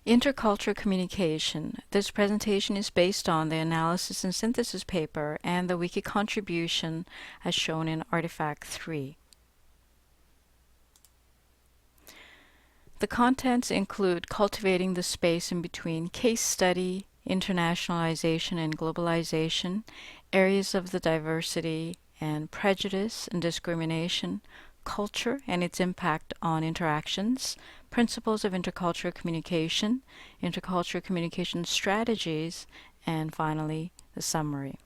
Intercultural communication. This presentation is based on the analysis and synthesis paper and the wiki contribution as shown in Artifact 3. The contents include cultivating the space in between case study, internationalization and globalization, areas of the diversity and prejudice and discrimination, culture and its impact on interactions, principles of intercultural communication strategies, and finally, the summary.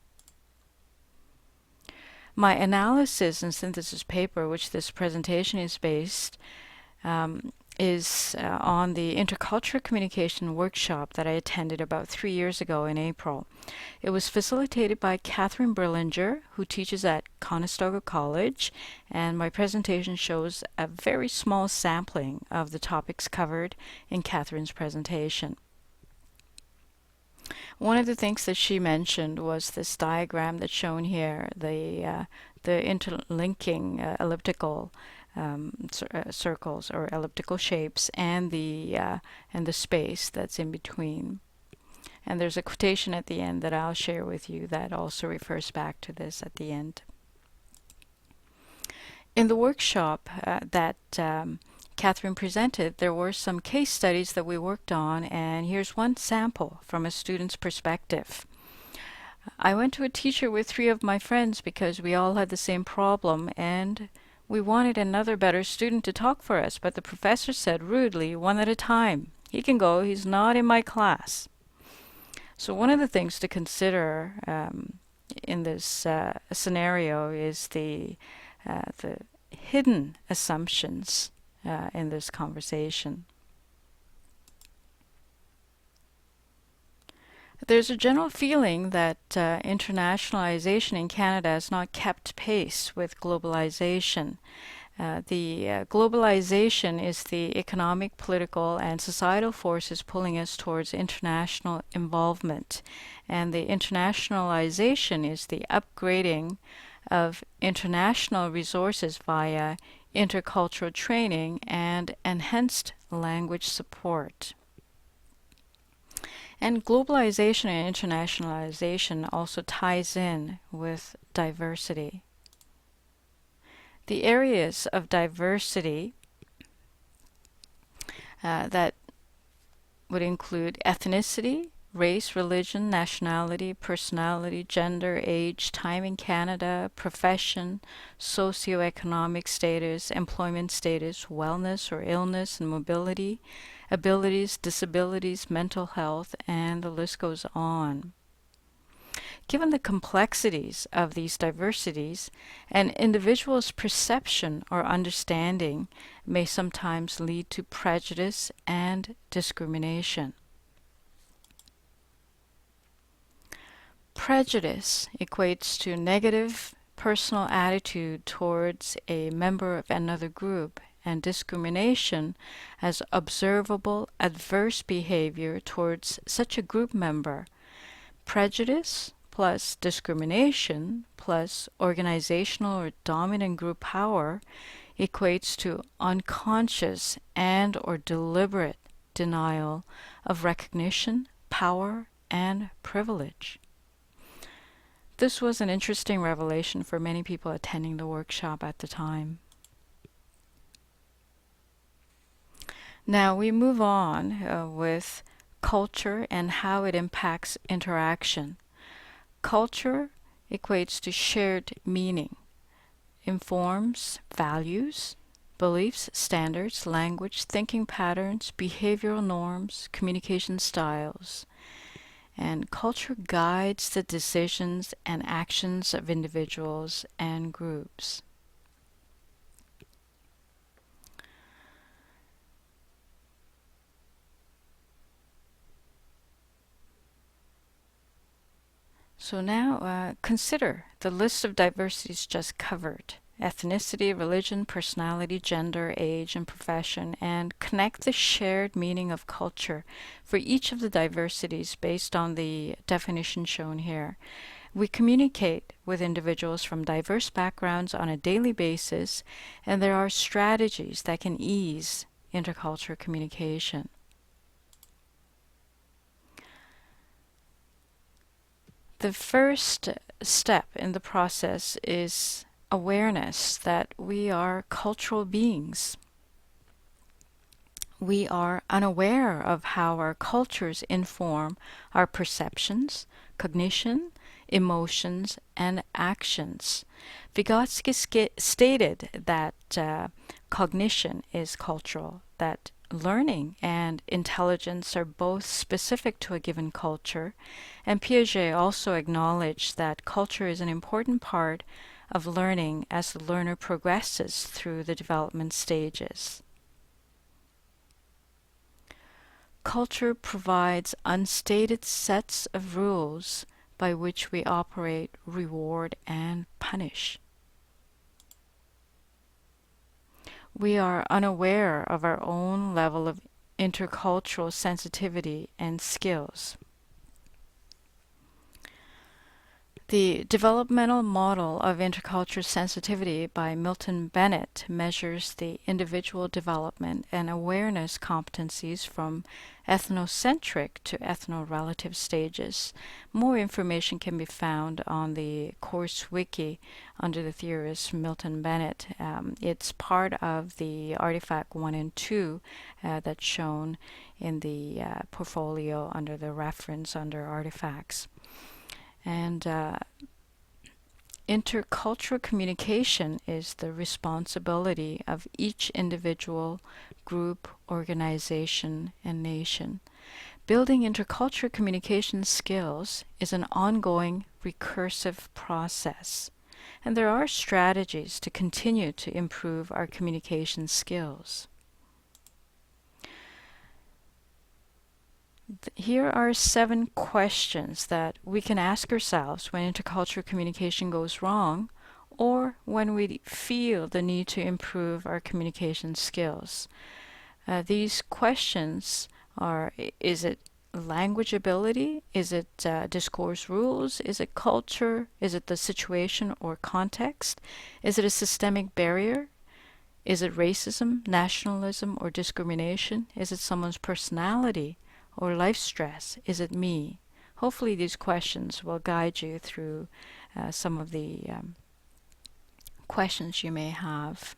My analysis and synthesis paper, which this presentation is based, is on the Intercultural Communication workshop that I attended about 3 years ago in April. It was facilitated by Catherine Brillinger, who teaches at Conestoga College, and my presentation shows a very small sampling of the topics covered in Catherine's presentation. One of the things that she mentioned was this diagram that's shown here, the interlinking elliptical circles or elliptical shapes and the space that's in between. And there's a quotation at the end that I'll share with you that also refers back to this at the end. In the workshop that Catherine presented, there were some case studies that we worked on, and here's one sample from a student's perspective. I went to a teacher with 3 of my friends because we all had the same problem, and we wanted another better student to talk for us, but the professor said rudely, 1 at a time. He can go, he's not in my class. So one of the things to consider in this scenario is the hidden assumptions in this conversation. There's a general feeling that internationalization in Canada has not kept pace with globalization. Globalization is the economic, political, and societal forces pulling us towards international involvement. And the internationalization is the upgrading of international resources via intercultural training and enhanced language support. And globalization and internationalization also ties in with diversity. The areas of diversity that would include ethnicity, race, religion, nationality, personality, gender, age, time in Canada, profession, socioeconomic status, employment status, wellness or illness and mobility, abilities, disabilities, mental health, and the list goes on. Given the complexities of these diversities, an individual's perception or understanding may sometimes lead to prejudice and discrimination. Prejudice equates to negative personal attitude towards a member of another group, and discrimination as observable adverse behavior towards such a group member. Prejudice plus discrimination plus organizational or dominant group power equates to unconscious and or deliberate denial of recognition, power, and privilege. This was an interesting revelation for many people attending the workshop at the time. Now we move on with culture and how it impacts interaction. Culture equates to shared meaning, informs values, beliefs, standards, language, thinking patterns, behavioral norms, communication styles. And culture guides the decisions and actions of individuals and groups. So now consider the list of diversities just covered: ethnicity, religion, personality, gender, age, and profession, and connect the shared meaning of culture for each of the diversities based on the definition shown here. We communicate with individuals from diverse backgrounds on a daily basis, and there are strategies that can ease intercultural communication. The first step in the process is awareness that we are cultural beings. We are unaware of how our cultures inform our perceptions, cognition, emotions, and actions. Vygotsky stated that cognition is cultural, that learning and intelligence are both specific to a given culture, and Piaget also acknowledged that culture is an important part of learning as the learner progresses through the development stages. Culture provides unstated sets of rules by which we operate, reward, and punish. We are unaware of our own level of intercultural sensitivity and skills. The developmental model of intercultural sensitivity by Milton Bennett measures the individual development and awareness competencies from ethnocentric to ethno-relative stages. More information can be found on the course wiki under the theorist Milton Bennett. It's part of the artifact 1 and 2 that's shown in the portfolio under the reference under artifacts. And intercultural communication is the responsibility of each individual, group, organization, and nation. Building intercultural communication skills is an ongoing, recursive process, and there are strategies to continue to improve our communication skills. Here are 7 questions that we can ask ourselves when intercultural communication goes wrong or when we feel the need to improve our communication skills. These questions are: is it language ability? Is it discourse rules? Is it culture? Is it the situation or context? Is it a systemic barrier? Is it racism, nationalism, or discrimination? Is it someone's personality or life stress? Is it me? Hopefully these questions will guide you through some of the questions you may have.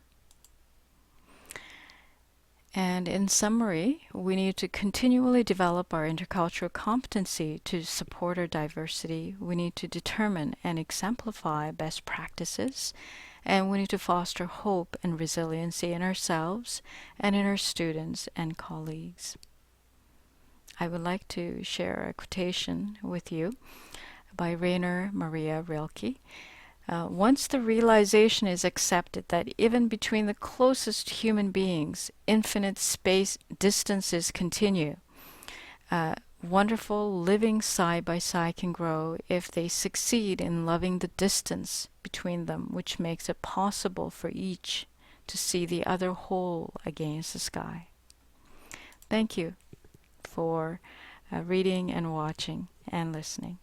And in summary, we need to continually develop our intercultural competency to support our diversity. We need to determine and exemplify best practices, and we need to foster hope and resiliency in ourselves and in our students and colleagues. I would like to share a quotation with you by Rainer Maria Rilke. Once the realization is accepted that even between the closest human beings, infinite space distances continue, wonderful living side by side can grow if they succeed in loving the distance between them, which makes it possible for each to see the other whole against the sky. Thank you for reading and watching and listening.